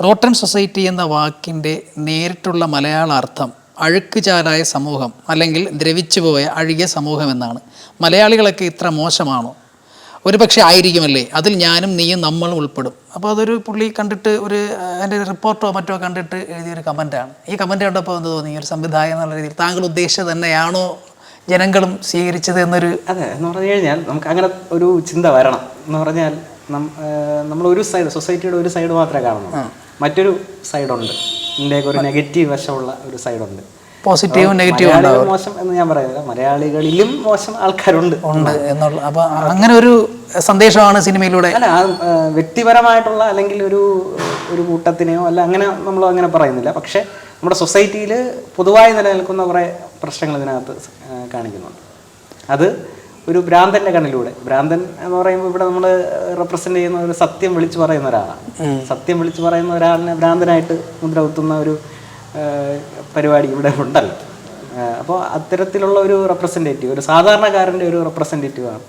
Rotten society എന്ന വാക്കിൻ്റെ നേരിട്ടുള്ള മലയാള അർത്ഥം അഴുക്കുചാലായ സമൂഹം അല്ലെങ്കിൽ ദ്രവിച്ചുപോയ അഴുകിയ സമൂഹം എന്നാണ്. മലയാളികളൊക്കെ ഇത്ര മോശമാണോ? ഒരു പക്ഷേ ആയിരിക്കുമല്ലേ, അതിൽ ഞാനും നീയും നമ്മളും ഉൾപ്പെടും. അപ്പോൾ അതൊരു പുള്ളി കണ്ടിട്ട് എൻ്റെ റിപ്പോർട്ടോ മറ്റോ കണ്ടിട്ട് എഴുതിയൊരു കമൻറ്റാണ്. ഈ കമൻറ്റ് കണ്ടപ്പോൾ എന്ത് തോന്നി? ഒരു സംവിധായകൻ എന്നുള്ള രീതിയിൽ താങ്കൾ ഉദ്ദേശിച്ചത് തന്നെയാണോ ജനങ്ങളും സ്വീകരിച്ചത് എന്നൊരു... അതെ, എന്ന് പറഞ്ഞു കഴിഞ്ഞാൽ നമുക്ക് അങ്ങനെ ഒരു ചിന്ത വരണം. എന്ന് പറഞ്ഞാൽ നമ്മൾ ഒരു സൈഡ്, സൊസൈറ്റിയുടെ ഒരു സൈഡ് മാത്രമേ കാണുന്നു. മറ്റൊരു സൈഡുണ്ട്, ഇതിൻ്റെയൊക്കെ ഒരു നെഗറ്റീവ് വശമുള്ള ഒരു സൈഡുണ്ട്. പോസിറ്റീവും നെഗറ്റീവും മോശം എന്ന് ഞാൻ പറയുന്നില്ല, മലയാളികളിലും മോശം ആൾക്കാരുണ്ട് എന്നുള്ള. അപ്പോൾ അങ്ങനെ ഒരു സന്ദേശമാണ് സിനിമയിലൂടെ. അല്ല, വ്യക്തിപരമായിട്ടുള്ള അല്ലെങ്കിൽ ഒരു കൂട്ടത്തിനെയോ അല്ല, അങ്ങനെ നമ്മൾ അങ്ങനെ പറയുന്നില്ല. പക്ഷേ നമ്മുടെ സൊസൈറ്റിയിൽ പൊതുവായി നിലനിൽക്കുന്ന കുറേ പ്രശ്നങ്ങൾ ഇതിനകത്ത് കാണിക്കുന്നുണ്ട്. അത് ഒരു ഭ്രാന്തൻ്റെ കണ്ണിലൂടെ, ഭ്രാന്തൻ എന്ന് പറയുമ്പോൾ ഇവിടെ നമ്മൾ റെപ്രസെൻ്റ് ചെയ്യുന്ന ഒരു സത്യം വിളിച്ചു പറയുന്ന ഒരാളാണ്. സത്യം വിളിച്ചു പറയുന്ന ഒരാളിനെ ഭ്രാന്തനായിട്ട് മുദ്ര കുത്തുന്ന ഒരു പരിപാടി ഇവിടെ ഉണ്ടല്ലോ. അപ്പോൾ അത്തരത്തിലുള്ള ഒരു റെപ്രസെൻറ്റേറ്റീവ്, ഒരു സാധാരണക്കാരൻ്റെ ഒരു റെപ്രസെൻറ്റേറ്റീവാണ്